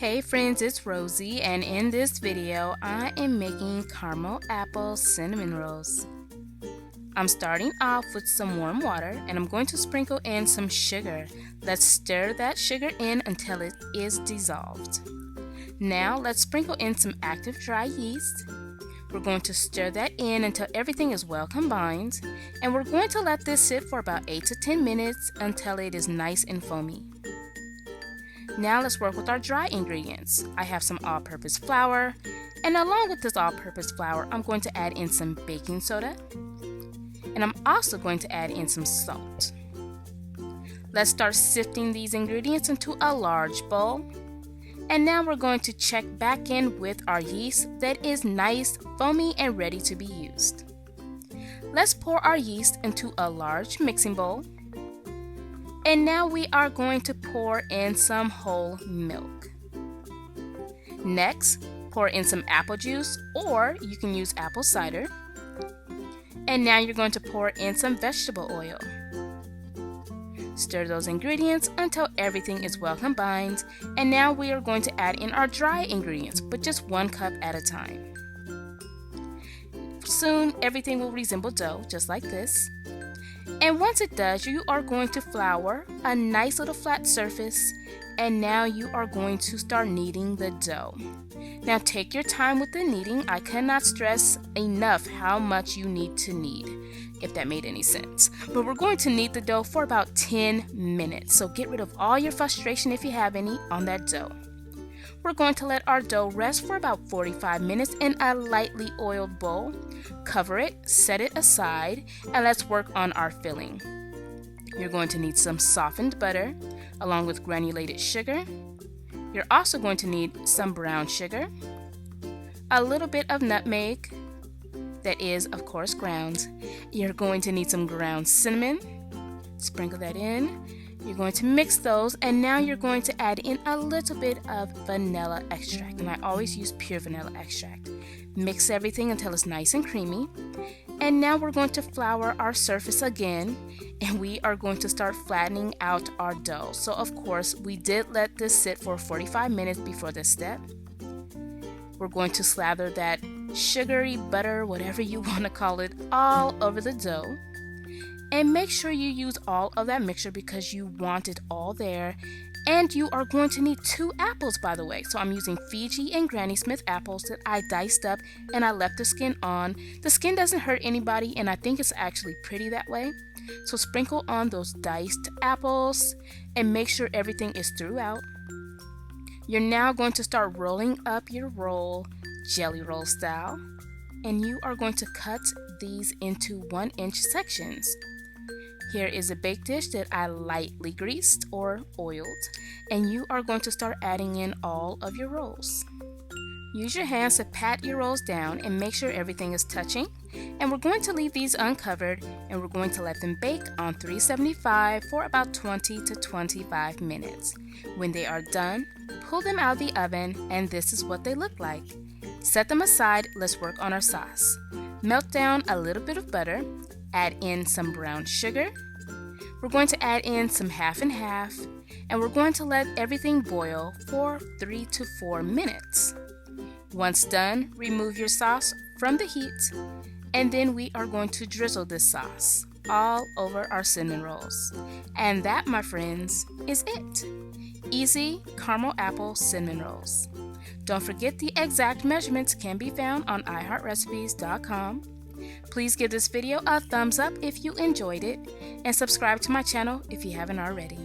Hey friends, it's Rosie, and in this video I am making caramel apple cinnamon rolls. I'm starting off with some warm water and I'm going to sprinkle in some sugar. Let's stir that sugar in until it is dissolved. Now let's sprinkle in some active dry yeast. We're going to stir that in until everything is well combined, and we're going to let this sit for about 8 to 10 minutes until it is nice and foamy. Now let's work with our dry ingredients. I have some all-purpose flour, and along with this all-purpose flour, I'm going to add in some baking soda, and I'm also going to add in some salt. Let's start sifting these ingredients into a large bowl. And now we're going to check back in with our yeast that is nice, foamy, and ready to be used. Let's pour our yeast into a large mixing bowl. And now we are going to pour in some whole milk. Next, pour in some apple juice, or you can use apple cider. And now you're going to pour in some vegetable oil. Stir those ingredients until everything is well combined, and now we are going to add in our dry ingredients, but just 1 cup at a time. Soon everything will resemble dough, just like this. And once it does, you are going to flour a nice little flat surface, and now you are going to start kneading the dough. Now take your time with the kneading. I cannot stress enough how much you need to knead, if that made any sense. But we're going to knead the dough for about 10 minutes, so get rid of all your frustration if you have any on that dough. We're going to let our dough rest for about 45 minutes in a lightly oiled bowl. Cover it, set it aside, and let's work on our filling. You're going to need some softened butter along with granulated sugar. You're also going to need some brown sugar, a little bit of nutmeg, that is, of course, ground. You're going to need some ground cinnamon. Sprinkle that in. You're going to mix those, and now you're going to add in a little bit of vanilla extract, and I always use pure vanilla extract. Mix everything until it's nice and creamy, and now we're going to flour our surface again, and we are going to start flattening out our dough. So of course, we did let this sit for 45 minutes before this step. We're going to slather that sugary butter, whatever you want to call it, all over the dough. And make sure you use all of that mixture because you want it all there. And you are going to need 2 apples, by the way. So I'm using Fuji and Granny Smith apples that I diced up and I left the skin on. The skin doesn't hurt anybody, and I think it's actually pretty that way. So sprinkle on those diced apples and make sure everything is throughout. You're now going to start rolling up your roll, jelly roll style, and you are going to cut these into 1-inch sections. Here is a bake dish that I lightly greased or oiled, and you are going to start adding in all of your rolls. Use your hands to pat your rolls down and make sure everything is touching. And we're going to leave these uncovered, and we're going to let them bake on 375 for about 20 to 25 minutes. When they are done, pull them out of the oven, and this is what they look like. Set them aside. Let's work on our sauce. Melt down a little bit of butter. Add in some brown sugar. We're going to add in some half and half, and we're going to let everything boil for 3 to 4 minutes. Once done, remove your sauce from the heat, and then we are going to drizzle this sauce all over our cinnamon rolls. And that, my friends, is it. Easy caramel apple cinnamon rolls. Don't forget the exact measurements can be found on iHeartRecipes.com. Please give this video a thumbs up if you enjoyed it, and subscribe to my channel if you haven't already.